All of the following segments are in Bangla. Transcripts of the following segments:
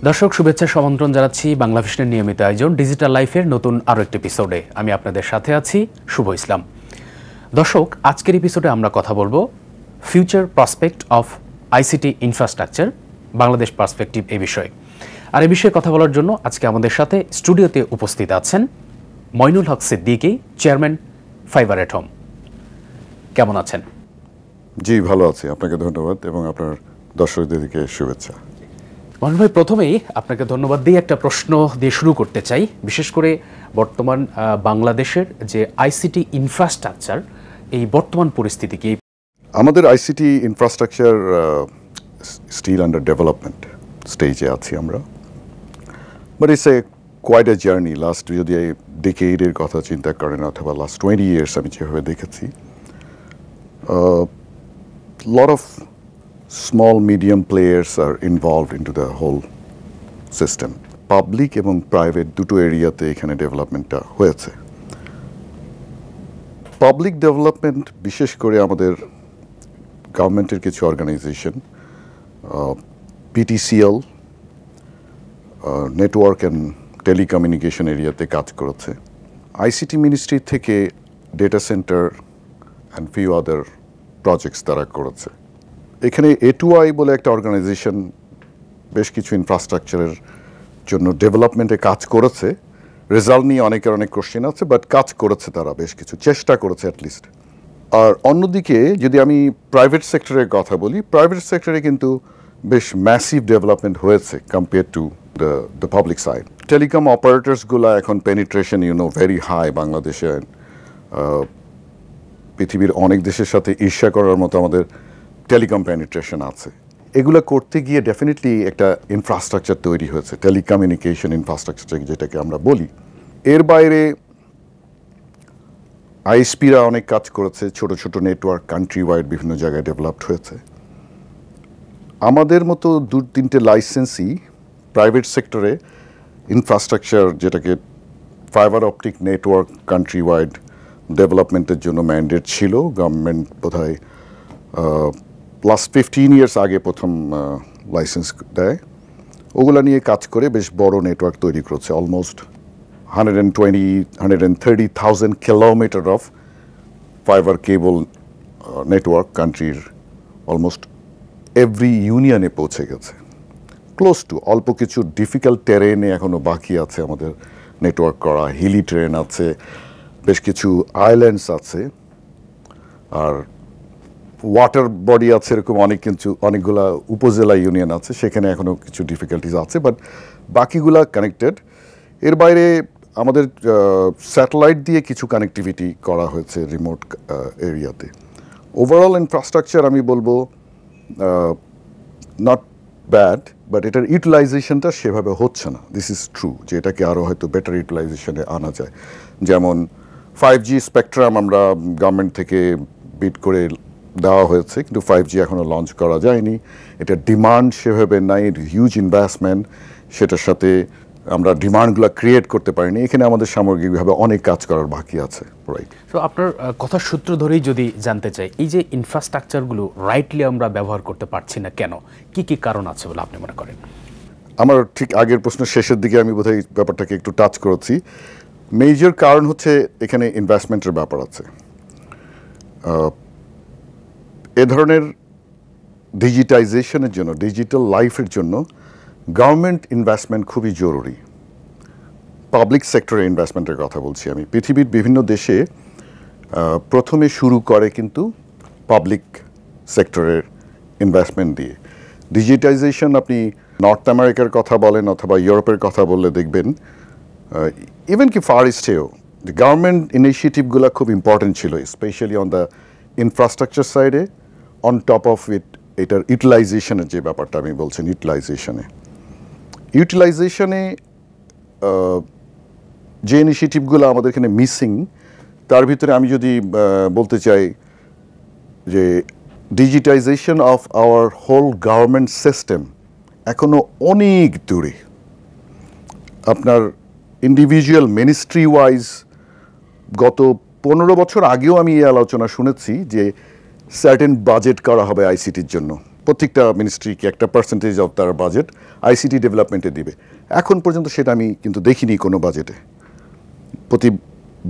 দর্শক শুভেচ্ছা সমন্ত্রণ জানাচ্ছি বাংলা ভিশনের নিয়মিত আয়োজন ডিজিটাল লাইফের নতুন আরও একটি এপিসোডে। আমি আপনাদের সাথে আছি শুভ ইসলাম। দর্শক, আজকের এপিসোডে আমরা কথা বলবো future prospect of ICT infrastructure, Bangladesh perspective এই বিষয়ে। আর এই বিষয়ে কথা বলার জন্য আজকে আমাদের সাথে স্টুডিওতে উপস্থিত আছেন Moinul Haque Siddiqui, chairman Fiber at Home. কেমন আছেন? জি, ভালো আছি। আপনাকে ধন্যবাদ এবং আপনার দর্শকদেরকে শুভেচ্ছা। মইনুল ভাই, প্রথমেই আপনাকে ধন্যবাদ দিয়ে একটা প্রশ্ন দিয়ে শুরু করতে চাই। বিশেষ করে বর্তমান বাংলাদেশের যে আইসিটি ইনফ্রাস্ট্রাকচার, এই বর্তমান পরিস্থিতি কি? আমাদের ICT infrastructure still under development স্টেজে আছি আমরা, but it's a quite a journey. Last যদি ডিকেডের কথা চিন্তা করেন অথবা লাস্ট 20 years আমি যেভাবে দেখেছি, lot of small medium players are involved into the whole system. Public এবং প্রাইভেট দুটো এরিয়াতে এখানে ডেভেলপমেন্টটা হয়েছে। পাবলিক ডেভেলপমেন্ট বিশেষ করে আমাদের গভর্নমেন্টের কিছু organization, PTCL, network and telecommunication এরিয়াতে কাজ করেছে। আইসিটি মিনিস্ট্রি থেকে data centre and few other projects তারা করেছে। এখানে A2I বলে একটা অর্গানাইজেশন বেশ কিছু ইনফ্রাস্ট্রাকচারের জন্য ডেভেলপমেন্টে কাজ করেছে। রেজাল্ট নিয়ে অনেকের অনেক কোশ্চেন আছে, বাট কাজ করেছে, তারা বেশ কিছু চেষ্টা করেছে অ্যাটলিস্ট। আর অন্যদিকে যদি আমি প্রাইভেট সেক্টরের কথা বলি, প্রাইভেট সেক্টরে কিন্তু বেশ ম্যাসিভ ডেভেলপমেন্ট হয়েছে compare to the public side. Telecom অপারেটরসগুলো এখন পেনিট্রেশন ভেরি হাই বাংলাদেশে। পৃথিবীর অনেক দেশের সাথে ঈর্ষা করার মতো আমাদের টেলিকম পেনিট্রেশন আছে। এগুলো করতে গিয়ে ডেফিনেটলি একটা ইনফ্রাস্ট্রাকচার তৈরি হয়েছে, টেলিকমিউনিকেশন ইনফ্রাস্ট্রাকচার যেটাকে আমরা বলি। এর বাইরে আইএসপিরা অনেক কাজ করেছে, ছোট ছোট নেটওয়ার্ক কান্ট্রি ওয়াইড বিভিন্ন জায়গায় ডেভেলপড হয়েছে। আমাদের মতো 2-3টে লাইসেন্সই প্রাইভেট সেক্টরে ইনফ্রাস্ট্রাকচার, যেটাকে fibre optic network country wide ডেভেলপমেন্টের জন্য ম্যান্ডেট ছিল। গভর্নমেন্ট বোধহয় লাস্ট 15 years আগে প্রথম লাইসেন্স দেয়। ওগুলো নিয়ে কাজ করে বেশ বড় নেটওয়ার্ক তৈরি করেছে। Almost 120-130,000 kilometre of fibre cable network কান্ট্রির অলমোস্ট এভরি ইউনিয়নে পৌঁছে গেছে। ক্লোজ টু, অল্প কিছু ডিফিকাল্ট টেরেনে এখনও বাকি আছে আমাদের নেটওয়ার্ক করা। হিলি টেরেন আছে, বেশ কিছু আইল্যান্ডস আছে, আর ওয়াটার বডি আছে, এরকম অনেকগুলা উপজেলা ইউনিয়ন আছে, সেখানে এখনও কিছু ডিফিকাল্টিস আছে, বাট বাকিগুলা কানেক্টেড। এর বাইরে আমাদের স্যাটেলাইট দিয়ে কিছু কানেক্টিভিটি করা হয়েছে রিমোট এরিয়াতে। ওভারঅল ইনফ্রাস্ট্রাকচার আমি বলবো নট ব্যাড, বাট এটার ইউটিলাইজেশনটা সেভাবে হচ্ছে না। দিস ইজ ট্রু যে এটাকে আরও হয়তো বেটার ইউটিলাইজেশনে আনা যায়। যেমন 5G স্পেকট্রাম আমরা গভর্নমেন্ট থেকে বিড করে দেওয়া হয়েছে, কিন্তু 5G এখনও লঞ্চ করা যায়নি। এটা ডিমান্ড সেভাবে নাই, হিউজ ইনভেস্টমেন্ট, সেটার সাথে আমরা ডিমান্ডগুলো ক্রিয়েট করতে পারিনি। এখানে আমাদের সামগ্রিকভাবে অনেক কাজ করার বাকি আছে। রাইট। তো আপনার কথার সূত্র ধরেই যদি জানতে চাই, এই যে ইনফ্রাস্ট্রাকচারগুলো রাইটলি আমরা ব্যবহার করতে পারছি না কেন, কি কি কারণ আছে বলে আপনি মনে করেন? আমার ঠিক আগের প্রশ্নের শেষের দিকে আমি বোধহয় ব্যাপারটাকে একটু টাচ করেছি। মেজর কারণ হচ্ছে এখানে ইনভেস্টমেন্টের ব্যাপার আছে। এ ধরনের ডিজিটাইজেশনের জন্য, ডিজিটাল লাইফের জন্য গভর্নমেন্ট ইনভেস্টমেন্ট খুবই জরুরি। পাবলিক সেক্টরে ইনভেস্টমেন্টের কথা বলছি আমি। পৃথিবীর বিভিন্ন দেশে প্রথমে শুরু করে কিন্তু পাবলিক সেক্টরের ইনভেস্টমেন্ট দিয়ে। ডিজিটাইজেশন আপনি নর্থ আমেরিকার কথা বলেন অথবা ইউরোপের কথা বললে দেখবেন, ইভেন কি ফার ইস্টেও গভর্নমেন্ট ইনিশিয়েটিভগুলো খুব ইম্পর্টেন্ট ছিল, স্পেশালি অন দ্য ইনফ্রাস্ট্রাকচার সাইডে। অন টপ অফ ইট, এটার ইউটিলাইজেশনের যে ব্যাপারটা আমি বলছেন, ইউটিলাইজেশনে যে ইনিশিয়েটিভগুলো আমাদের এখানে মিসিং, তার ভিতরে আমি যদি বলতে চাই যে digitization of our whole government system এখনও অনেক দূরে। আপনার ইন্ডিভিজুয়াল মিনিস্ট্রি ওয়াইজ গত 15 বছর আগেও আমি এই আলোচনা শুনেছি যে সার্টেন বাজেট করা হবে আইসিটির জন্য, প্রত্যেকটা মিনিস্ট্রিকে একটা পার্সেন্টেজ অফ তার বাজেট আইসিটি ডেভেলপমেন্টে দিবে। এখন পর্যন্ত সেটা আমি কিন্তু দেখিনি কোনো বাজেটে। প্রতি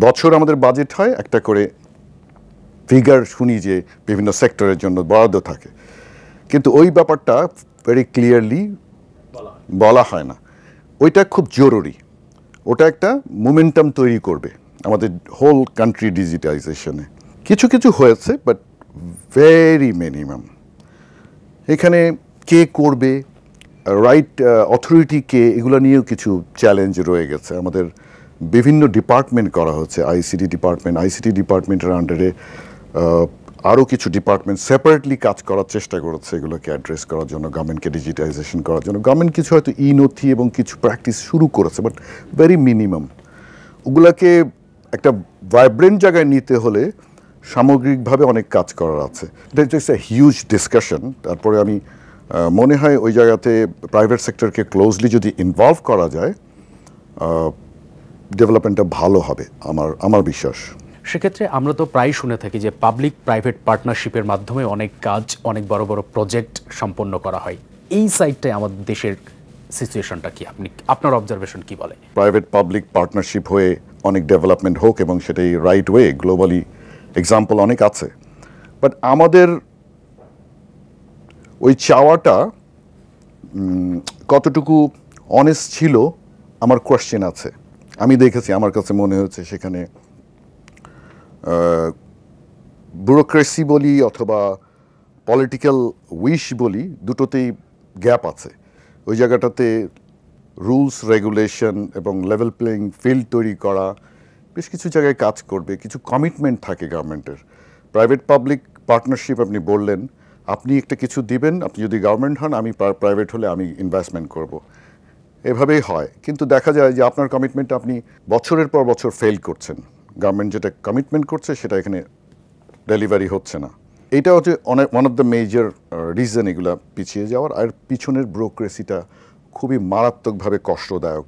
বছর আমাদের বাজেট হয়, একটা করে ফিগার শুনি যে বিভিন্ন সেক্টরের জন্য বরাদ্দ থাকে, কিন্তু ওই ব্যাপারটা ভেরি ক্লিয়ারলি বলা হয় না। ওইটা খুব জরুরি, ওটা একটা মোমেন্টাম তৈরি করবে আমাদের হোল কান্ট্রি ডিজিটাইজেশনে। কিছু কিছু হয়েছে, বাট ভেরি মিনিমাম। এখানে কে করবে, রাইট অথরিটি কে, এগুলো নিয়েও কিছু চ্যালেঞ্জ রয়ে গেছে। আমাদের বিভিন্ন ডিপার্টমেন্ট করা হচ্ছে, আইসিটি ডিপার্টমেন্টের আন্ডারে আরও কিছু ডিপার্টমেন্ট সেপারেটলি কাজ করার চেষ্টা করেছে এগুলোকে অ্যাড্রেস করার জন্য, গভর্নমেন্টকে ডিজিটাইজেশন করার জন্য। গভর্নমেন্ট কিছু হয়তো নথি এবং কিছু প্র্যাকটিস শুরু করেছে, বাট ভেরি মিনিমাম। ওগুলাকে একটা ভাইব্রেন্ট জায়গায় নিতে হলে সামগ্রিকভাবে অনেক কাজ করার আছে। এটা ইটস এ হিউজ ডিসকাশন। তারপরে আমি মনে হয় ওই জায়গাতে প্রাইভেট সেক্টরকে ক্লোজলি যদি ইনভলভ করা যায়, ডেভেলপমেন্টটা ভালো হবে আমার বিশ্বাস। সেক্ষেত্রে আমরা তো প্রায় শুনে থাকি যে পাবলিক প্রাইভেট পার্টনারশিপের মাধ্যমে অনেক কাজ, অনেক বড় বড় প্রজেক্ট সম্পন্ন করা হয়। এই সাইডটায় আমাদের দেশের সিচুয়েশনটা কি, আপনার অবজারভেশন কি বলে? প্রাইভেট পাবলিক পার্টনারশিপ হয়ে অনেক ডেভেলপমেন্ট হোক, এবং সেটাই রাইট ওয়ে, গ্লোবালি এক্সাম্পল অনেক আছে। বাট আমাদের ওই চাওয়াটা কতটুকু অনেস্ট ছিল আমার কোয়েশ্চেন আছে। আমি দেখেছি, আমার কাছে মনে হচ্ছে সেখানে ব্যুরোক্রেসি বলি অথবা পলিটিক্যাল উইশ বলি, দুটোতেই গ্যাপ আছে। ওই জায়গাটাতে রুলস রেগুলেশন এবং লেভেল প্লেইং ফিল্ড তৈরি করা বেশ কিছু জায়গায় কাজ করবে, কিছু কমিটমেন্ট থাকে গভর্নমেন্টের। প্রাইভেট পাবলিক পার্টনারশিপ আপনি বললেন, আপনি একটা কিছু দিবেন, আপনি যদি গভর্নমেন্ট হন, আমি প্রাইভেট হলে আমি ইনভেস্টমেন্ট করব, এভাবেই হয়। কিন্তু দেখা যায় যে আপনার কমিটমেন্ট আপনি বছরের পর বছর ফেল করছেন। গভর্নমেন্ট যেটা কমিটমেন্ট করছে সেটা এখানে ডেলিভারি হচ্ছে না। এটা হচ্ছে one of the major reason এগুলা পিছিয়ে যাওয়ার। আর পিছনের ব্যুরোক্রেসিটা খুবই মারাত্মকভাবে কষ্টদায়ক।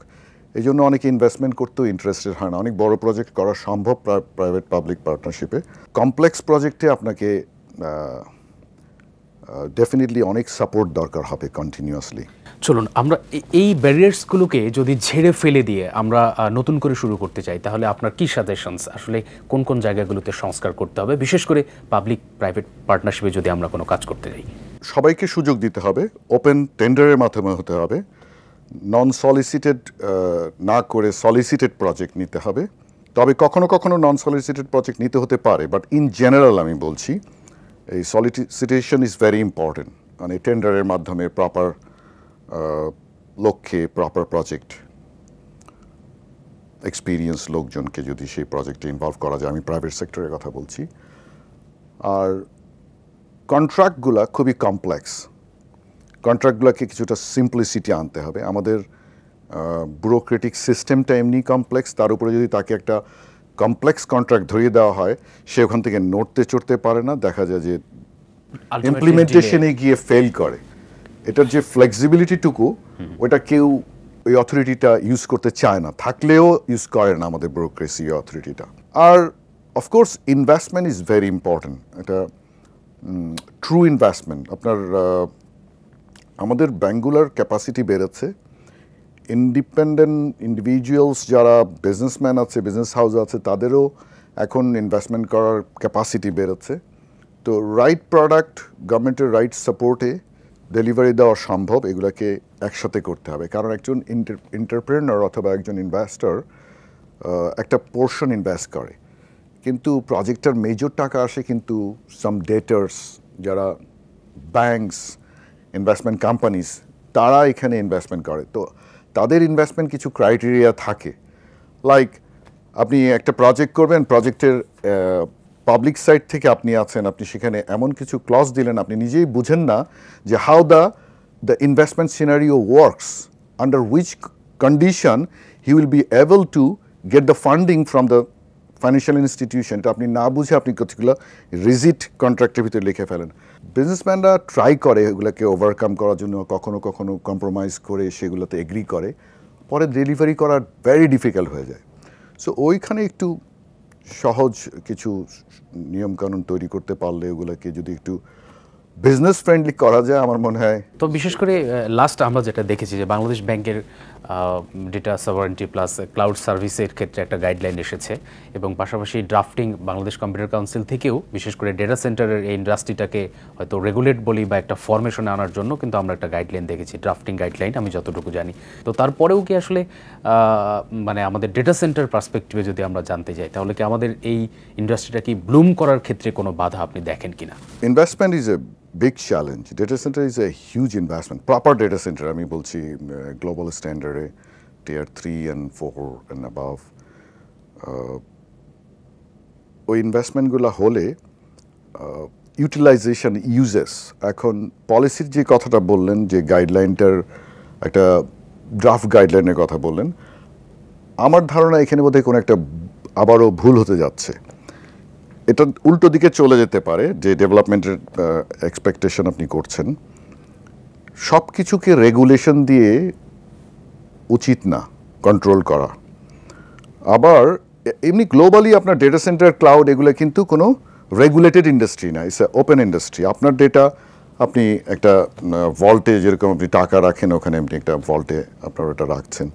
এই জন্য অনেকে ইনভেস্টমেন্ট করতেও ইন্টারেস্টেড হয় না। অনেক বড় প্রজেক্ট করা সম্ভব প্রাইভেট পাবলিক পার্টনারশিপে। কমপ্লেক্স প্রজেক্টে আপনাকে ডেফিনেটলি অনেক সাপোর্ট দরকার হবে কন্টিনিউয়াসলি। চলুন আমরা এই ব্যারিয়ার্সগুলোকে যদি ঝেড়ে ফেলে দিয়ে আমরা নতুন করে শুরু করতে চাই, তাহলে আপনার কি সাজেশনস, আসলে কোন কোন জায়গাগুলোতে সংস্কার করতে হবে, বিশেষ করে পাবলিক প্রাইভেট পার্টনারশিপে যদি আমরা কোনো কাজ করতে যাই? সবাইকে সুযোগ দিতে হবে, ওপেন টেন্ডারের মাধ্যমে হতে হবে, নন সলিসিটেড না করে সলিসিটেড প্রজেক্ট নিতে হবে। তবে কখনো কখনো নন সলিসিটেড প্রজেক্ট নিতে হতে পারে, বাট ইন জেনারেল আমি বলছি এই সলিসিটেশন ইজ ভেরি ইম্পর্টেন্ট। মানে টেন্ডারের মাধ্যমে প্রপার লক্ষ্যে প্রপার প্রজেক্ট এক্সপিরিয়েন্স লোকজনকে যদি সেই প্রজেক্টে ইনভলভ করা যায়, আমি প্রাইভেট সেক্টরের কথা বলছি। আর কন্ট্রাক্টগুলা খুবই কমপ্লেক্স, কন্ট্রাক্টগুলোকে কিছুটা সিম্পলিসিটি আনতে হবে। আমাদের ব্যুরোক্রেটিক সিস্টেমটা এমনি কমপ্লেক্স, তার উপরে যদি তাকে একটা কমপ্লেক্স কন্ট্রাক্ট ধরিয়ে দেওয়া হয়, সে ওখান থেকে নড়তে চড়তে পারে না, দেখা যায় যে ইমপ্লিমেন্টেশনে গিয়ে ফেল করে। এটার যে ফ্লেক্সিবিলিটিটুকু, ওটা কেউ ওই অথরিটিটা ইউজ করতে চায় না, থাকলেও ইউজ করে না আমাদের ব্যুরোক্রেসি অথরিটিটা। আর of course investment is very important. এটা ট্রু ইনভেস্টমেন্ট। আপনার আমাদের ব্যাঙ্কগুলোর ক্যাপাসিটি বেড়েছে, ইন্ডিপেন্ডেন্ট ইন্ডিভিজুয়ালস যারা বিজনেসম্যান আছে, বিজনেস হাউস আছে, তাদেরও এখন ইনভেস্টমেন্ট করার ক্যাপাসিটি বেড়েছে। তো রাইট প্রোডাক্ট গভর্নমেন্টের রাইট সাপোর্টে ডেলিভারি দেওয়া সম্ভব। এগুলোকে একসাথে করতে হবে, কারণ একজন এন্টারপ্রেনার অথবা একজন ইনভেস্টর একটা পোর্শন ইনভেস্ট করে, কিন্তু প্রজেক্টটার মেজর টাকা আসে কিন্তু সাম ডেটার্স, যারা ব্যাংকস, ইনভেস্টমেন্ট কোম্পানিজ, তারা এখানে ইনভেস্টমেন্ট করে। তো তাদের ইনভেস্টমেন্ট কিছু ক্রাইটেরিয়া থাকে, লাইক আপনি একটা প্রজেক্ট করবেন, প্রজেক্টের পাবলিক সাইড থেকে আপনি আছেন, আপনি সেখানে এমন কিছু ক্লজ দিলেন, আপনি নিজেই বুঝেন না যে how the investment scenario works, under which condition he will be able to get the funding from the financial institution. এটা আপনি না বুঝে আপনি কতগুলো রিজিট কন্ট্রাক্টের ভিতরে লিখে ফেলেন। বিজনেসম্যানরা ট্রাই করে এগুলোকে ওভারকাম করার জন্য, কখনো কখনো কম্প্রোমাইজ করে সেগুলোতে এগ্রি করে, পরে ডেলিভারি করা ভেরি ডিফিকাল্ট হয়ে যায়। সো ওইখানে একটু সহজ কিছু নিয়মকানুন তৈরি করতে পারলে, ওগুলোকে যদি একটু বিজনেস ফ্রেন্ডলি করা যায় আমার মনে হয়। তো বিশেষ করে লাস্ট আমরা যেটা দেখেছি যে বাংলাদেশ ব্যাংকের ডেটা সভারেন্টি প্লাস ক্লাউড সার্ভিসের ক্ষেত্রে একটা গাইডলাইন এসেছে এবং পাশাপাশি ড্রাফটিং বাংলাদেশ কম্পিউটার কাউন্সিল থেকেও বিশেষ করে ডেটা সেন্টারের এই ইন্ডাস্ট্রিটাকে হয়তো রেগুলেট বলি বা একটা ফরমেশনে আনার জন্য কিন্তু আমরা একটা গাইডলাইন দেখেছি, ড্রাফটিং গাইডলাইন আমি যতটুকু জানি। তো তারপরেও কি আসলে মানে আমাদের ডেটা সেন্টার পার্সপেক্টিভে যদি আমরা জানতে যাই তাহলে কি আমাদের এই ইন্ডাস্ট্রিটা কি ব্লুম করার ক্ষেত্রে কোনো বাধা আপনি দেখেন কিনা? Investment is a big challenge. Data center is a huge investment. Proper data center, আমি বলছি global standard tier 3 and 4 and above. ওই ইনভেস্টমেন্টগুলো হলে ইউটিলাইজেশন ইউজেস, এখন পলিসির যে কথাটা বললেন যে গাইডলাইনটার একটা ড্রাফট গাইডলাইনের কথা বললেন, আমার ধারণা এখানে বোধহয় কোনো একটা আবারও ভুল হতে যাচ্ছে। এটা উল্টো দিকে চলে যেতে পারে যে ডেভেলপমেন্টের এক্সপেকটেশন আপনি করছেন, সব কিছুকে রেগুলেশন দিয়ে উচিত না কন্ট্রোল করা। আবার এমনি গ্লোবালি আপনার ডেটা সেন্টার ক্লাউড এগুলো কিন্তু কোনো রেগুলেটেড ইন্ডাস্ট্রি না, ইটস ওপেন ইন্ডাস্ট্রি। আপনার ডেটা আপনি একটা ভল্টে যেরকম আপনি টাকা রাখেন ওখানে আপনি একটা ভল্টে আপনার ওটা রাখছেন,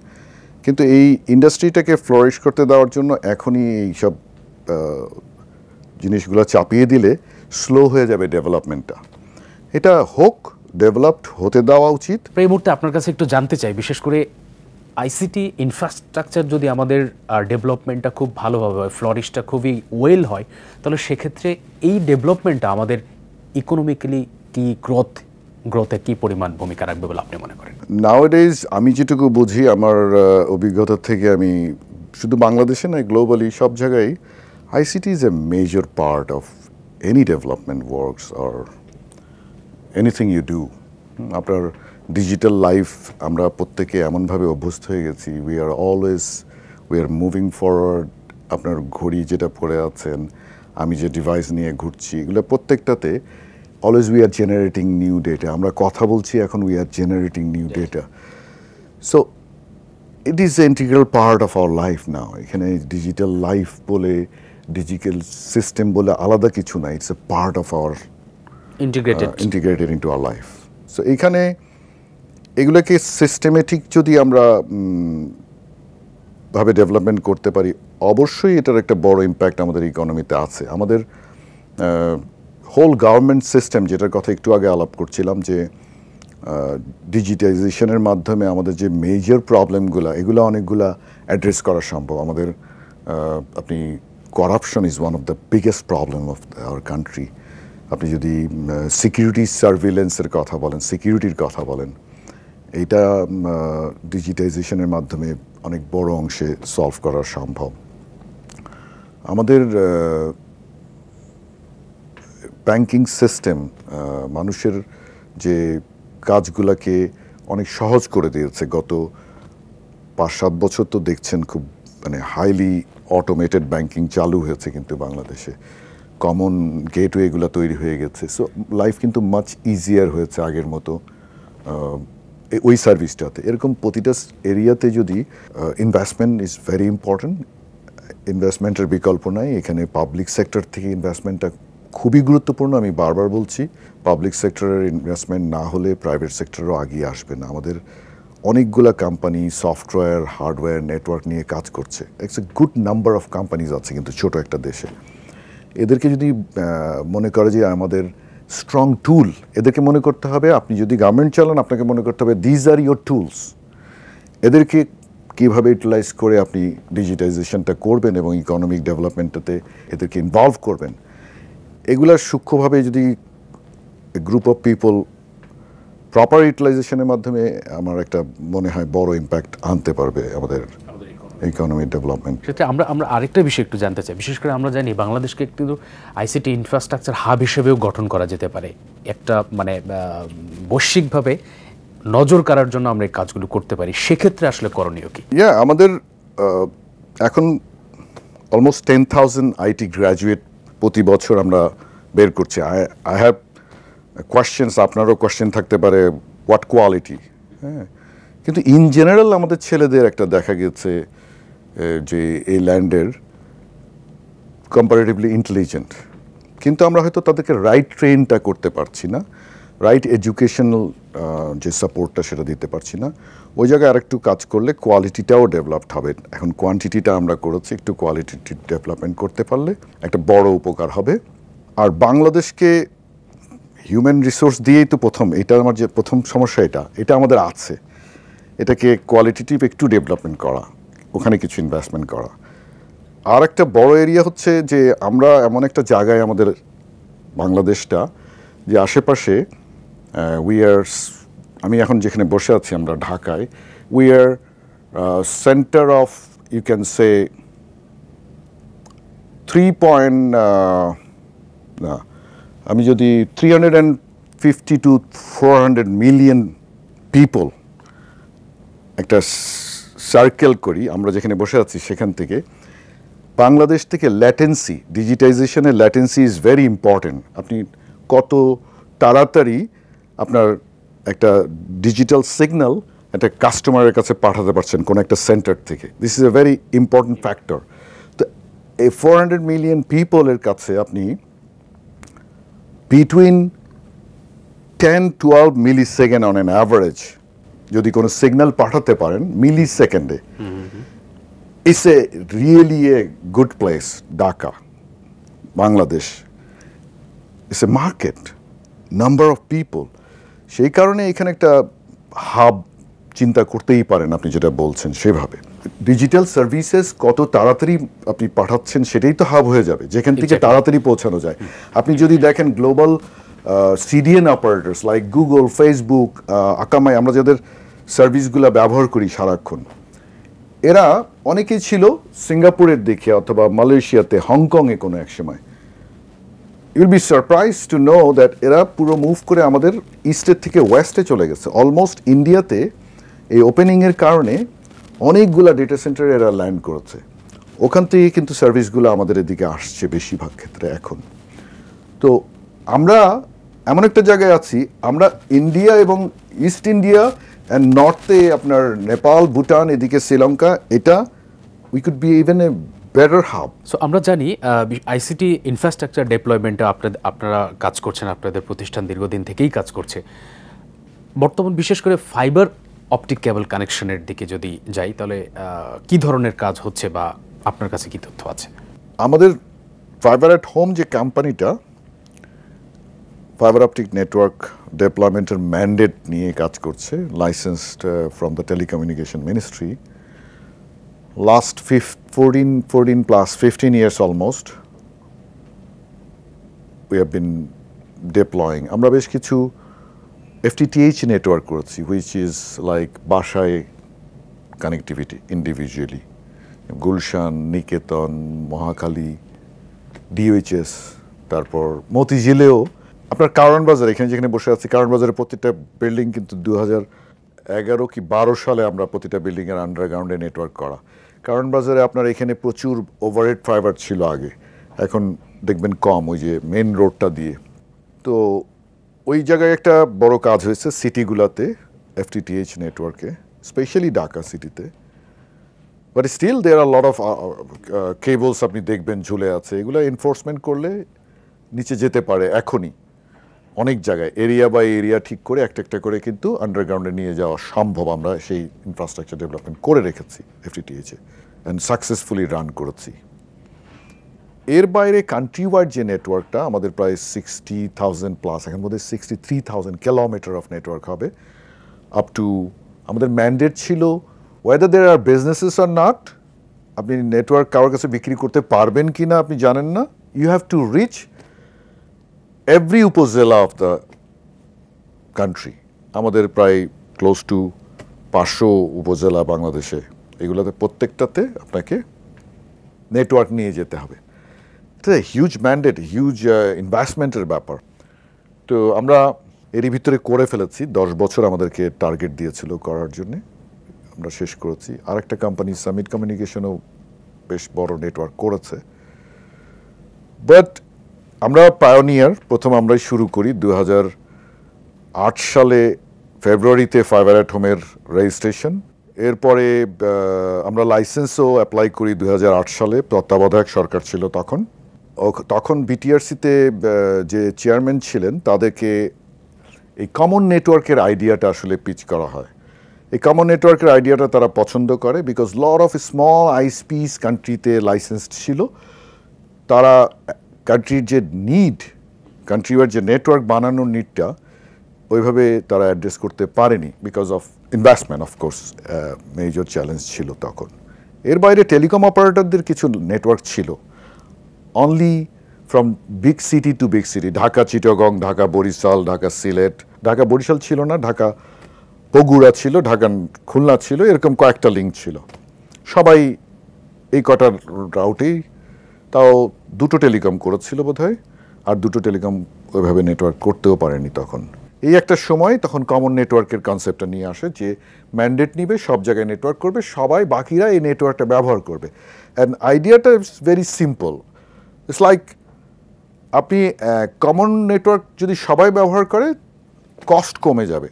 কিন্তু এই ইন্ডাস্ট্রিটাকে ফ্লোরিশ করতে দেওয়ার জন্য এখনই এইসব জিনিসগুলো চাপিয়ে দিলে স্লো হয়ে যাবে ডেভেলপমেন্টটা। এটা হোক, ডেভেলপড হতে দেওয়া উচিত। এই মুহূর্তে আপনার কাছে একটু জানতে চাই, বিশেষ করে আইসিটি ইনফ্রাস্ট্রাকচার যদি আমাদের ডেভেলপমেন্টটা খুব ভালোভাবে হয়, ফ্লোরিশটা খুবই ওয়েল হয়, তাহলে সেক্ষেত্রে এই ডেভেলপমেন্টটা আমাদের ইকোনমিক্যালি কি গ্রোথে কি পরিমাণ ভূমিকা রাখবে বলে আপনি মনে করেন? নাওয়াডেজ আমি যেটুকু বুঝি আমার অভিজ্ঞতা থেকে, আমি শুধু বাংলাদেশে নয় গ্লোবালি সব জায়গায় ICT is a major part of any development works or anything you do. আপনার ডিজিটাল লাইফ আমরা প্রত্যেকে এমনভাবে অভ্যস্ত হয়ে গেছি, উই আর মুভিং ফরওয়ার্ড। আপনার ঘড়ি যেটা পরে আছেন, আমি যে ডিভাইস নিয়ে ঘুরছি, এগুলো প্রত্যেকটাতে always we are generating new data. আমরা কথা বলছি এখন, we are generating new data. So it is a integral part of our life now. এখানে ডিজিটাল লাইফ বলে, ডিজিটাল সিস্টেম বলে আলাদা কিছু না, it's a part of our integrated into our life. So এইখানে এগুলোকে সিস্টেমেটিক যদি আমরা ভাবে ডেভেলপমেন্ট করতে পারি, অবশ্যই এটার একটা বড় ইম্প্যাক্ট আমাদের ইকোনমিতে আছে। আমাদের হোল গভর্নমেন্ট সিস্টেম, যেটার কথা একটু আগে আলাপ করছিলাম, যে ডিজিটাইজেশনের মাধ্যমে আমাদের যে মেজর প্রবলেমগুলো, এগুলো অনেকগুলা অ্যাড্রেস করা সম্ভব। আমাদের আপনি corruption is one of the biggest problem of our country. আপনি যদি সিকিউরিটি সার্ভিলেন্সের কথা বলেন, সিকিউরিটির কথা বলেন, এইটা ডিজিটাইজেশনের মাধ্যমে অনেক বড় অংশে সলভ করা সম্ভব। আমাদের ব্যাংকিং সিস্টেম মানুষের যে কাজগুলোকে অনেক সহজ করে দিয়েছে। গত 5-7 বছর তো দেখছেন খুব মানে হাইলি অটোমেটেড ব্যাংকিং চালু হয়েছে কিন্তু বাংলাদেশে, কমন গেটওয়েগুলো তৈরি হয়ে গেছে। সো লাইফ কিন্তু মাচ ইজিয়ার হয়েছে আগের মতো ওই সার্ভিসটাতে। এরকম প্রতিটা এরিয়াতে যদি ইনভেস্টমেন্ট ইজ ভেরি ইম্পর্ট্যান্ট, ইনভেস্টমেন্টের বিকল্প নাই। এখানে পাবলিক সেক্টর থেকে ইনভেস্টমেন্টটা খুবই গুরুত্বপূর্ণ। আমি বারবার বলছি, পাবলিক সেক্টরের ইনভেস্টমেন্ট না হলে প্রাইভেট সেক্টরও আগিয়ে আসবে না। আমাদের অনেকগুলা কোম্পানি সফটওয়্যার, হার্ডওয়্যার, নেটওয়ার্ক নিয়ে কাজ করছে। It's a good number of companies আছে কিন্তু ছোট একটা দেশে। এদেরকে যদি মনে করে যে আমাদের স্ট্রং টুল, এদেরকে মনে করতে হবে, আপনি যদি গভর্নমেন্ট চালান আপনাকে মনে করতে হবে দিজ আর ইয়োর টুলস। এদেরকে কীভাবে ইউটিলাইজ করে আপনি ডিজিটাইজেশনটা করবেন এবং ইকোনমিক ডেভেলপমেন্টটাতে এদেরকে ইনভলভ করবেন, এগুলা সূক্ষ্মভাবে যদি গ্রুপ অফ পিপল প্রপার ইউটিলাইজেশনের মাধ্যমে আমার একটা মনে হয় বড় ইম্প্যাক্ট আনতে পারবে আমাদের ইকোনমিক ডেভেলপমেন্ট। সেটা আমরা আরেকটা বিষয় একটু জানতে চাই। বিশেষ করে আমরা জানি বাংলাদেশকে কিন্তু আইসিটি ইনফ্রাস্ট্রাকচার হাব হিসেবেও গঠন করা যেতে পারে। একটা মানে বৈশ্বিকভাবে নজর কাড়ার জন্য আমরা এই কাজগুলো করতে পারি। সেক্ষেত্রে আসলে করণীয় কি? আমাদের এখন অলমোস্ট 10,000 আইটি গ্র্যাজুয়েট প্রতি বছর আমরা বের করছি। আই হ্যাভ কোয়েশ্চেনস, আপনারও কোয়েশ্চেন থাকতে পারে, হোয়াট কোয়ালিটি? হ্যাঁ, কিন্তু ইন জেনারেল আমাদের ছেলেদের একটা দেখা গেছে যে এই ল্যান্ডের কম্পারেটিভলি ইন্টেলিজেন্ট, কিন্তু আমরা হয়তো তাদেরকে রাইট ট্রেনটা করতে পারছি না, রাইট এডুকেশনাল যে সাপোর্টটা সেটা দিতে পারছি না। ওই জায়গায় আরেকটু কাজ করলে কোয়ালিটিটাও ডেভেলপড হবে। এখন কোয়ান্টিটিটা আমরা করেছি, একটু কোয়ালিটি ডেভেলপমেন্ট করতে পারলে একটা বড় উপকার হবে। আর বাংলাদেশকে হিউম্যান রিসোর্স দিয়েই তো প্রথম, এটা আমার যে প্রথম সমস্যা, এটা আমাদের আছে, এটাকে কোয়ালিটিটিভ একটু ডেভেলপমেন্ট করা, ওখানে কিছু ইনভেস্টমেন্ট করা। আর একটা বড় এরিয়া হচ্ছে যে আমরা এমন একটা জায়গায় আমাদের বাংলাদেশটা যে আশেপাশে আমি এখন যেখানে বসে আছি আমরা ঢাকায়, we are center of you can say আমি যদি 350 to 400 মিলিয়ন পিপল একটা সার্কেল করি, আমরা যেখানে বসে আছি সেখান থেকে বাংলাদেশ থেকে ল্যাটেন্সি, ডিজিটাইজেশনের ল্যাটেন্সি ইজ ভেরি ইম্পর্টেন্ট। আপনি কত তাড়াতাড়ি আপনার একটা ডিজিটাল সিগন্যাল একটা কাস্টমারের কাছে পাঠাতে পারছেন কোনো একটা সেন্টার থেকে, this is a very important factor. তো এই 400 মিলিয়ন পিপলের কাছে আপনি between 10-12 millisecond on an average যদি কোনো সিগন্যাল পাঠাতে পারেন মিলি সেকেন্ডে, it's a really a good place. Dhaka, Bangladesh, it's a market, number of people. সেই কারণে এখানে একটা হাব চিন্তা করতেই পারেন আপনি যেটা বলছেন সেভাবে। ডিজিটাল সার্ভিসেস কত তাড়াতাড়ি আপনি পাঠাচ্ছেন সেটাই তো হাব হয়ে যাবে, যেখান থেকে তাড়াতাড়ি পৌঁছানো যায়। আপনি যদি দেখেন global CDN operators like Google, Facebook, Akamai, আমরা যাদের সার্ভিসগুলো ব্যবহার করি সারাক্ষণ, এরা অনেকেই ছিল সিঙ্গাপুরের দিকে অথবা মালয়েশিয়াতে, হংকংয়ে কোনো এক সময়। You will be surprise to know that এরা পুরো মুভ করে আমাদের ইস্টের থেকে ওয়েস্টে চলে গেছে। অলমোস্ট ইন্ডিয়াতে এই ওপেনিংয়ের কারণে অনেকগুলা ডেটা সেন্টারে এরা ল্যান্ড করেছে, ওখান থেকে কিন্তু সার্ভিসগুলো আমাদের এদিকে আসছে বেশিরভাগ ক্ষেত্রে এখন। তো আমরা এমন একটা জায়গায় আছি, আমরা ইন্ডিয়া এবং ইস্ট ইন্ডিয়া অ্যান্ড নর্থে আপনার নেপাল, ভুটান, এদিকে শ্রীলঙ্কা, এটা we could be even a better hub. So আমরা জানি আইসিটি ইনফ্রাস্ট্রাকচার ডেপ্লয়মেন্টে আপনারা কাজ করছেন, আপনাদের প্রতিষ্ঠান দীর্ঘদিন থেকেই কাজ করছে। বর্তমান বিশেষ করে ফাইবার অপটিক কেবল কানেকশনের দিকে যদি যাই, তাহলে কি ধরনের কাজ হচ্ছে বা আপনার কাছে কি তথ্য আছে? আমাদের ফাইবার অ্যাট হোম যে কোম্পানিটা ফাইবার অপটিক নেটওয়ার্ক ডেপ্লয়মেন্টের ম্যান্ডেট নিয়ে কাজ করছে, licensed from the telecommunication ministry. Last 14 plus 15 years almost we have been deploying. আমরা বেশ কিছু FTTH নেটওয়ার্ক করেছি, which is like বাসায় কানেক্টিভিটি ইন্ডিভিজুয়ালি, গুলশান, নিকেতন, মহাখালী, DOHS, তারপর মতিঝিলেও আপনার কারণ বাজার, এখানে যেখানে বসে আছি কারণ বাজারের প্রতিটা বিল্ডিং কিন্তু 2011 কি 12 সালে আমরা প্রতিটা বিল্ডিংয়ের আন্ডারগ্রাউন্ডে নেটওয়ার্ক করা। কারণ বাজারে আপনার এখানে প্রচুর ওভারহেড ফাইবার ছিল আগে, এখন দেখবেন কম, ওই যে মেন রোডটা দিয়ে। তো ওই জায়গায় একটা বড় কাজ হয়েছে সিটিগুলোতে FTTH নেটওয়ার্কে, স্পেশালি ঢাকা সিটিতে। But still there are lot of cables আপনি দেখবেন ঝুলে আছে, এগুলো এনফোর্সমেন্ট করলে নিচে যেতে পারে এখনই অনেক জায়গায়, এরিয়া বাই এরিয়া ঠিক করে একটা একটা করে কিন্তু আন্ডারগ্রাউন্ডে নিয়ে যাওয়া সম্ভব। আমরা সেই ইনফ্রাস্ট্রাকচার ডেভেলপমেন্ট করে রেখেছি FTTH-এ অ্যান্ড সাকসেসফুলি রান করেছি। এর বাইরে কান্ট্রি ওয়াইড যে নেটওয়ার্কটা আমাদের প্রায় 60,000 প্লাস, এখন বোধ হয় 63,000 কিলোমিটার অফ নেটওয়ার্ক হবে। আপ টু আমাদের ম্যান্ডেট ছিল whether there are businesses or not, আপনি নেটওয়ার্ক কারোর কাছে বিক্রি করতে পারবেন কি না আপনি জানেন না, you have to reach every upazila of the country. আমাদের প্রায় ক্লোজ টু 500 উপজেলা বাংলাদেশে, এগুলোতে প্রত্যেকটাতে আপনাকে নেটওয়ার্ক নিয়ে যেতে হবে। হিউজ ম্যান্ডেট, হিউজ ইনভেস্টমেন্টের ব্যাপার। তো আমরা এরই ভিতরে করে ফেলেছি, 10 বছর আমাদেরকে টার্গেট দিয়েছিল করার জন্যে, আমরা শেষ করেছি। আরেকটা কোম্পানি সামিট কমিউনিকেশনও বেশ বড় নেটওয়ার্ক করেছে। বাট আমরা পায়োনিয়ার, প্রথম আমরাই শুরু করি 2008 সালে ফেব্রুয়ারিতে ফাইবার অ্যাট হোমের রেজিস্ট্রেশন। এরপরে আমরা লাইসেন্সও অ্যাপ্লাই করি 2008 সালে, তত্ত্বাবধায়ক সরকার ছিল তখন। তখন বিটিআরসিতে যে চেয়ারম্যান ছিলেন তাদেরকে এই কমন নেটওয়ার্কের আইডিয়াটা আসলে পিচ করা হয়। এই কমন নেটওয়ার্কের আইডিয়াটা তারা পছন্দ করে বিকজ লট অফ স্মল আইএসপিস কান্ট্রিতে লাইসেন্সড ছিল। তারা কান্ট্রির যে নিড, কান্ট্রিওয়ার যে নেটওয়ার্ক বানানোর নিডটা ওইভাবে তারা অ্যাড্রেস করতে পারেনি because of investment. Of course major challenge ছিল তখন। এর বাইরে টেলিকম অপারেটরদের কিছু নেটওয়ার্ক ছিল, only from big city to big city, Dhaka Chittagong, Dhaka Barishal, Dhaka Sylhet, Dhaka Barishal ছিল না, ঢাকা বগুড়া ছিল, ঢাকা খুলনা ছিল, এরকম কয়েকটা লিঙ্ক ছিল। সবাই এই কটার রাউটেই, তাও দুটো টেলিকম করেছিল বোধহয়, আর দুটো টেলিকম ওইভাবে নেটওয়ার্ক করতেও পারেনি তখন। এই একটা সময় তখন কমন নেটওয়ার্কের কনসেপ্টটা নিয়ে আসে যে ম্যান্ডেট নিবে, সব জায়গায় নেটওয়ার্ক করবে, সবাই বাকিরা এই নেটওয়ার্কটা ব্যবহার করবে। অ্যান্ড আইডিয়াটা it's very simple. It's like আপনি কমন নেটওয়ার্ক যদি সবাই ব্যবহার করে কস্ট কমে যাবে।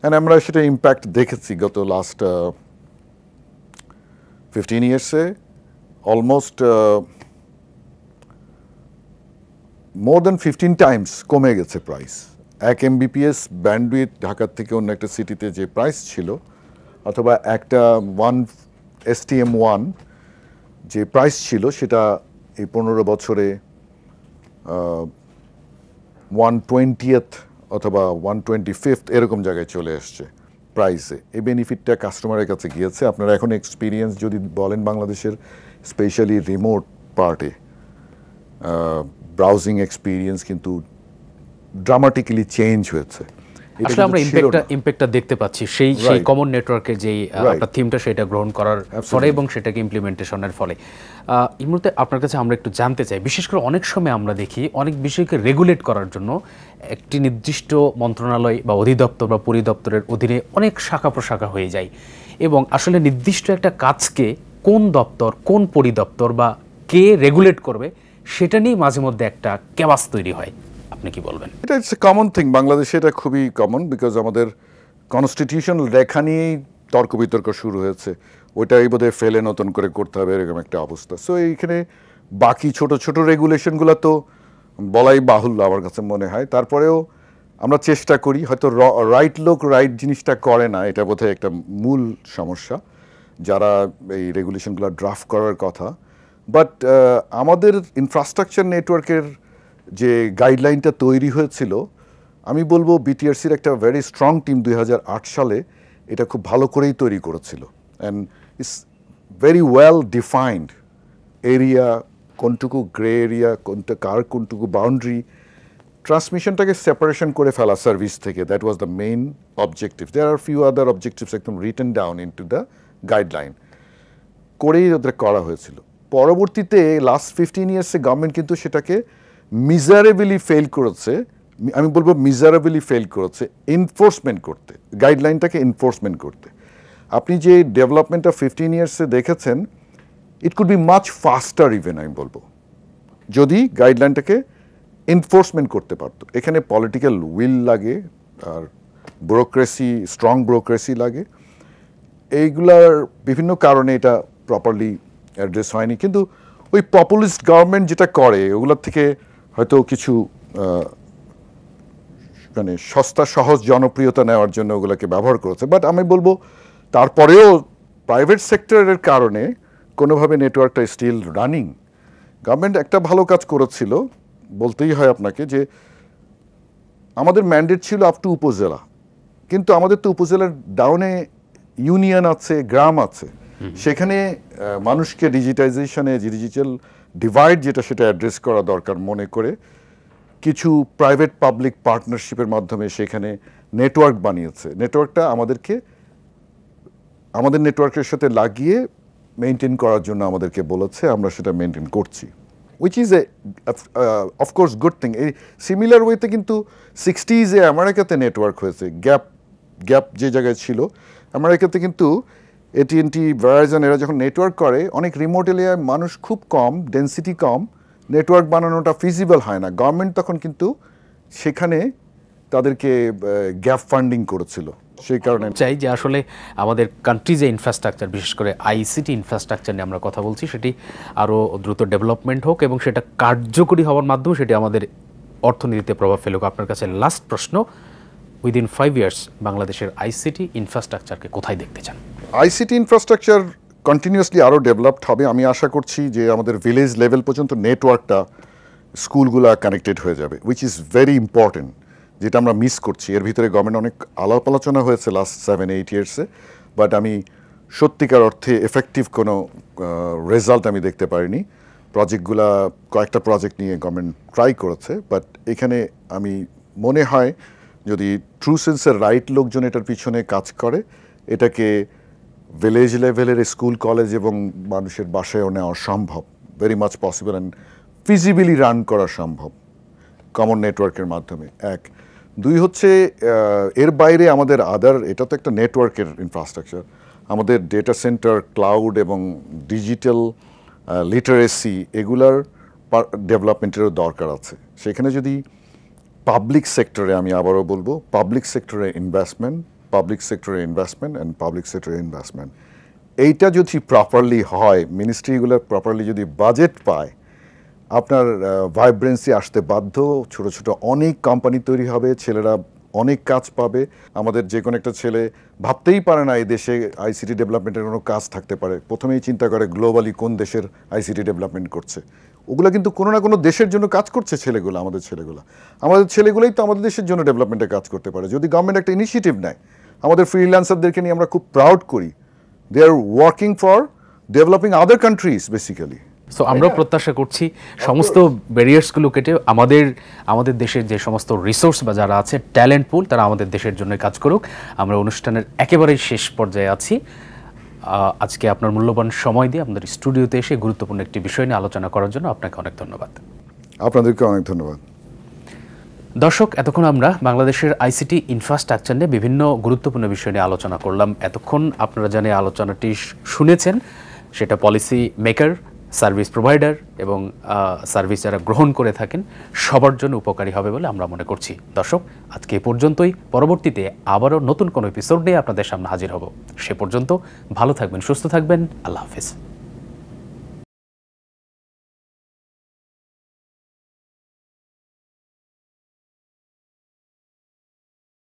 অ্যান্ড আমরা সেটা ইম্প্যাক্ট দেখেছি গত লাস্ট 15 ইয়ার্সে। অলমোস্ট মোর দ্যান 15 টাইমস কমে গেছে প্রাইস। 1 MBPS ব্যান্ডউইথ ঢাকার থেকে অন্য একটা সিটিতে যে প্রাইস ছিল, অথবা একটা 1 STM1 যে প্রাইস ছিল, সেটা এই 15 বছরে 1/20th অথবা 1/25th এরকম জায়গায় চলে এসছে প্রাইসে। এই বেনিফিটটা কাস্টমারের কাছে গিয়েছে। আপনারা এখন এক্সপিরিয়েন্স যদি বলেন বাংলাদেশের স্পেশালি রিমোট পার্টে, ব্রাউজিং এক্সপিরিয়েন্স কিন্তু ড্রামাটিক্যালি চেঞ্জ হয়েছে। আসলে আমরা ইম্প্যাক্টটা দেখতে পাচ্ছি সেই কমন নেটওয়ার্কের যেই আপনার থিমটা সেটা গ্রহণ করার ফলে এবং সেটাকে ইমপ্লিমেন্টেশনের ফলে। এই মুহূর্তে আপনার কাছে আমরা একটু জানতে চাই, বিশেষ করে অনেক সময় আমরা দেখি অনেক বিষয়কে রেগুলেট করার জন্য একটি নির্দিষ্ট মন্ত্রণালয় বা অধিদপ্তর বা পরিদপ্তরের অধীনে অনেক শাখা প্রশাখা হয়ে যায়, এবং আসলে নির্দিষ্ট একটা কাজকে কোন দপ্তর, কোন পরিদপ্তর বা কে রেগুলেট করবে সেটা নিয়ে মাঝে মধ্যে একটা ক্যাবাস তৈরি হয়। আপনি কি বলবেন? এটা ইটস এ কমন থিং, বাংলাদেশে এটা খুবই কমন, বিকজ আমাদের কনস্টিটিউশনাল রেখা নিয়েই তর্ক বিতর্ক শুরু হয়েছে। ওইটাই বোধহয় ফেলে নতুন করে করতে হবে, এরকম একটা অবস্থা। সো এইখানে বাকি ছোট ছোট রেগুলেশনগুলো তো বলাই বাহুল্য আমার কাছে মনে হয়। তারপরেও আমরা চেষ্টা করি, হয়তো রাইট লোক রাইট জিনিসটা করে না, এটা বোধহয় একটা মূল সমস্যা যারা এই রেগুলেশনগুলো ড্রাফট করার কথা। বাট আমাদের ইনফ্রাস্ট্রাকচার নেটওয়ার্কের যে গাইডলাইনটা তৈরি হয়েছিল, আমি বলবো বিটিআরসির একটা ভেরি স্ট্রং টিম 2008 সালে এটা খুব ভালো করেই তৈরি করেছিল। And it's very well defined area, কোনটুকু গ্রে এরিয়া, কোনটুকু বাউন্ডারি, ট্রান্সমিশনটাকে সেপারেশন করে ফেলা সার্ভিস থেকে। That was the main objective. There are few other objectives একদম written down into the guideline করেই ওদের করা হয়েছিল। পরবর্তীতে লাস্ট 15 ইয়ার্সে গভর্নমেন্ট কিন্তু সেটাকে মিজারেবলি ফেল করেছে। আমি বলবো মিজারেবলি ফেল করেছে এনফোর্সমেন্ট করতে, গাইডলাইনটাকে এনফোর্সমেন্ট করতে। আপনি যে ডেভেলপমেন্টটা 15 ইয়ার্সে দেখেছেন, it could be much ফাস্টার even, আমি বলবো, যদি গাইডলাইনটাকে এনফোর্সমেন্ট করতে পারতো। এখানে পলিটিক্যাল উইল লাগে, আর ব্যুরোক্রেসি, স্ট্রং ব্যুরোক্রেসি লাগে। এইগুলার বিভিন্ন কারণে এটা প্রপারলি অ্যাড্রেস হয়নি। কিন্তু ওই পপুলিস্ট গভর্নমেন্ট যেটা করে, ওগুলোর থেকে হয়তো কিছু মানে সস্তা সহজ জনপ্রিয়তা নেওয়ার জন্য ওগুলোকে ব্যবহার করেছে। বাট আমি বলবো তারপরেও প্রাইভেট সেক্টরের কারণে কোনোভাবে নেটওয়ার্কটা স্টিল রানিং। গভর্নমেন্ট একটা ভালো কাজ করেছিল, বলতেই হয় আপনাকে, যে আমাদের ম্যান্ডেট ছিল আপ টু উপজেলা, কিন্তু আমাদের তো উপজেলার ডাউনে ইউনিয়ন আছে, গ্রাম আছে। সেখানে মানুষকে ডিজিটাইজেশনে, ডিজিটাল ডিভাইড যেটা, সেটা অ্যাড্রেস করা দরকার মনে করে কিছু প্রাইভেট পাবলিক পার্টনারশিপের মাধ্যমে সেখানে নেটওয়ার্ক বানিয়েছে। নেটওয়ার্কটা আমাদেরকে আমাদের নেটওয়ার্কের সাথে লাগিয়ে মেনটেন করার জন্য আমাদেরকে বলেছে, আমরা সেটা মেনটেন করছি, which is a of course good thing. এই সিমিলার ওয়েতে কিন্তু 60s-এ আমেরিকাতে নেটওয়ার্ক হয়েছে। গ্যাপ যে জায়গায় ছিল আমেরিকাতে, কিন্তু AT&T, ভেরাইজন এরা যখন নেটওয়ার্ক করে, অনেক রিমোট এরিয়ায় মানুষ খুব কম, ডেন্সিটি কম, নেটওয়ার্ক বানানোটা ফিজিবল হয় না। গভর্নমেন্ট তখন কিন্তু সেখানে তাদেরকে গ্যাপ ফান্ডিং করেছিল, সেই কারণে চাই যে আসলে আমাদের কান্ট্রি যে ইনফ্রাস্ট্রাকচার, বিশেষ করে আইসিটি ইনফ্রাস্ট্রাকচার নিয়ে আমরা কথা বলছি, সেটি আরও দ্রুত ডেভেলপমেন্ট হোক এবং সেটা কার্যকরী হওয়ার মাধ্যমে সেটি আমাদের অর্থনীতিতে প্রভাব ফেলুক। আপনার কাছে লাস্ট প্রশ্ন, উইদিন 5 ইয়ার্স বাংলাদেশের আইসিটি ইনফ্রাস্ট্রাকচারকে কোথায় দেখতে চান? আইসিটি ইনফ্রাস্ট্রাকচার কন্টিনিউয়াসলি আরও ডেভেলপড হবে। আমি আশা করছি যে আমাদের ভিলেজ লেভেল পর্যন্ত নেটওয়ার্কটা স্কুলগুলা কানেক্টেড হয়ে যাবে, উইচ ইজ ভেরি ইম্পর্টেন্ট, যেটা আমরা মিস করছি। এর ভিতরে গভর্নমেন্ট অনেক আলাপ আলোচনা হয়েছে লাস্ট 7-8 ইয়ার্সে, বাট আমি সত্যিকার অর্থে এফেক্টিভ কোনো রেজাল্ট আমি দেখতে পারিনি। প্রজেক্টগুলা, কয়েকটা প্রজেক্ট নিয়ে গভর্নমেন্ট ট্রাই করেছে, বাট এখানে আমি মনে হয় যদি ট্রু সেন্সের রাইট লোকজন এটার পিছনে কাজ করে, এটাকে ভিলেজ লেভেলের স্কুল কলেজ এবং মানুষের বাসায়ও নেওয়া সম্ভব, very much possible and feasibly run করা সম্ভব কমন নেটওয়ার্কের মাধ্যমে। এক, দুই হচ্ছে এর বাইরে আমাদের এটা তো একটা নেটওয়ার্কের ইনফ্রাস্ট্রাকচার, আমাদের ডেটা সেন্টার, ক্লাউড এবং ডিজিটাল লিটারেসি এগুলার ডেভেলপমেন্টেরও দরকার আছে। সেখানে যদি পাবলিক সেক্টরে, আমি আবারও বলবো, পাবলিক সেক্টরে ইনভেস্টমেন্ট অ্যান্ড পাবলিক সেক্টরে ইনভেস্টমেন্ট, এইটা যদি প্রপারলি হয়, মিনিস্ট্রিগুলো প্রপারলি যদি বাজেট পায়, আপনার ভাইব্রেন্সি আসতে বাধ্য, ছোট ছোট অনেক কোম্পানি তৈরি হবে, ছেলেরা অনেক কাজ পাবে। আমাদের যে কোনো একটা ছেলে ভাবতেই পারে না এই দেশে আইসিটি ডেভেলপমেন্টের কোনো কাজ থাকতে পারে, প্রথমেই চিন্তা করে গ্লোবালি কোন দেশের আইসিটি ডেভেলপমেন্ট করছে। ওগুলো কিন্তু কোনো না কোনো দেশের জন্য কাজ করছে ছেলেগুলো, আমাদের ছেলেগুলোই তো আমাদের দেশের জন্য ডেভেলপমেন্টে কাজ করতে পারে যদি গভর্নমেন্ট একটা ইনিশিয়েটিভ নেয়। আমাদের ফ্রিল্যান্সারদেরকে নিয়ে আমরা খুব প্রাউড করি, they are working for developing other countries basically. So আমরা প্রত্যাশা করছি সমস্ত ব্যারিয়ার্সগুলো কেটে আমাদের দেশের যে সমস্ত রিসোর্স বা যারা আছে ট্যালেন্ট পুল, তারা আমাদের দেশের জন্য কাজ করুক। আমরা অনুষ্ঠানের একেবারেই শেষ পর্যায়ে আছি। আজকে আপনার মূল্যবান সময় দিয়ে আমাদের স্টুডিওতে এসে গুরুত্বপূর্ণ একটি বিষয় নিয়ে আলোচনা করার জন্য আপনাকে অনেক ধন্যবাদ। আপনাদেরকে অনেক ধন্যবাদ। দর্শক, এতক্ষণ আমরা বাংলাদেশের আইসিটি ইনফ্রাস্ট্রাকচার নিয়ে বিভিন্ন গুরুত্বপূর্ণ বিষয় নিয়ে আলোচনা করলাম। এতক্ষণ আপনারা জানে আলোচনাটি শুনেছেন, সেটা পলিসি মেকার, সার্ভিস প্রোভাইডার এবং সার্ভিস যারা গ্রহণ করে থাকেন সবার জন্য উপকারী হবে বলে আমরা মনে করছি। দর্শক, আজকে এ পর্যন্তই। পরবর্তীতে আবারও নতুন কোনো এপিসোড নিয়ে আপনাদের সামনে হাজির হব। সে পর্যন্ত ভালো থাকবেন, সুস্থ থাকবেন। আল্লাহ হাফেজ।